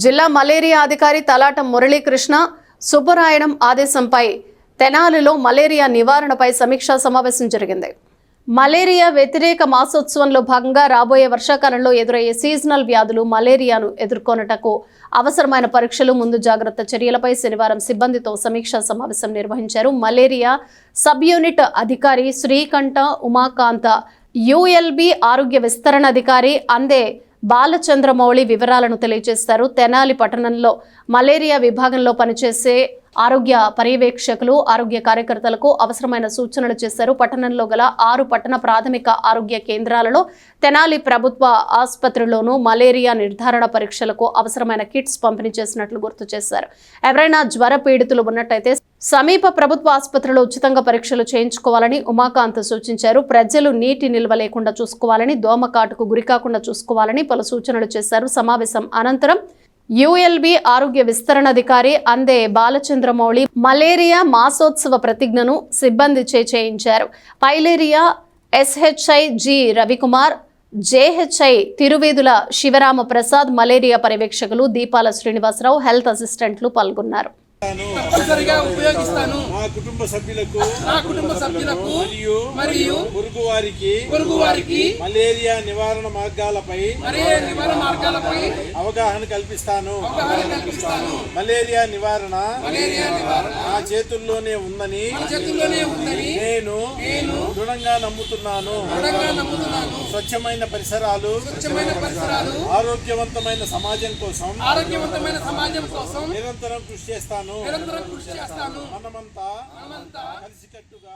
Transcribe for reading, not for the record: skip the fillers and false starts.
జిల్లా మలేరియా అధికారి తలాట మురళీకృష్ణ సుబ్బరాయణం ఆదేశంపై తెనాలిలో మలేరియా నివారణపై సమీక్షా సమావేశం జరిగింది. మలేరియా వ్యతిరేక మాసోత్సవంలో భాగంగా రాబోయే వర్షాకాలంలో ఎదురయ్యే సీజనల్ వ్యాధులు మలేరియాను ఎదుర్కొనటకు అవసరమైన పరీక్షలు, ముందు జాగ్రత్త చర్యలపై శనివారం సిబ్బందితో సమీక్షా సమావేశం నిర్వహించారు. మలేరియా సబ్ యూనిట్ అధికారి శ్రీకంఠ ఉమాకాంత, యుఎల్బి ఆరోగ్య విస్తరణ అధికారి అందే బాలచంద్రమౌళి వివరాలను తెలియజేస్తారు. తెనాలి పట్టణంలో మలేరియా విభాగంలో పనిచేసే ఆరోగ్య పర్యవేక్షకులు, ఆరోగ్య కార్యకర్తలకు అవసరమైన సూచనలు చేశారు. పట్టణంలో గల 6 పట్టణ ప్రాథమిక ఆరోగ్య కేంద్రాలలో, తెనాలి ప్రభుత్వ ఆసుపత్రిలోనూ మలేరియా నిర్ధారణ పరీక్షలకు అవసరమైన కిట్స్ పంపిణీ చేసినట్లు గుర్తు చేశారు. ఎవరైనా జ్వర పీడితులు ఉన్నట్టయితే సమీప ప్రభుత్వ ఆసుపత్రిలో ఉచితంగా పరీక్షలు చేయించుకోవాలని ఉమాకాంత్ సూచించారు. ప్రజలు నీటి నిల్వ లేకుండా చూసుకోవాలని, దోమకాటుకు గురికాకుండా చూసుకోవాలని పలు సూచనలు చేశారు. సమావేశం అనంతరం యుఎల్బి ఆరోగ్య విస్తరణాధికారి అందే బాలచంద్రమౌళి మలేరియా మాసోత్సవ ప్రతిజ్ఞను సిబ్బంది చేయించారు. Filaria SHI G Ravikumar, JHI Tiruvedula Sivarama Prasad, malaria పర్యవేక్షకులు దీపాల శ్రీనివాసరావు, హెల్త్ అసిస్టెంట్లు పాల్గొన్నారు. తప్పనిసరిగా ఉపయోగిస్తాను. నా కుటుంబ సభ్యులకు మరియు పొరుగు వారికి మలేరియా నివారణ మార్గాలపై అవగాహన కల్పిస్తాను. మలేరియా నివారణ నా చేతుల్లోనే ఉందని నేను దృఢంగా నమ్ముతున్నాను. స్వచ్ఛమైన పరిసరాలు, ఆరోగ్యవంతమైన సమాజం కోసం నిరంతరం కృషి చేస్తాను. మనమంతా కలిసికట్టుగా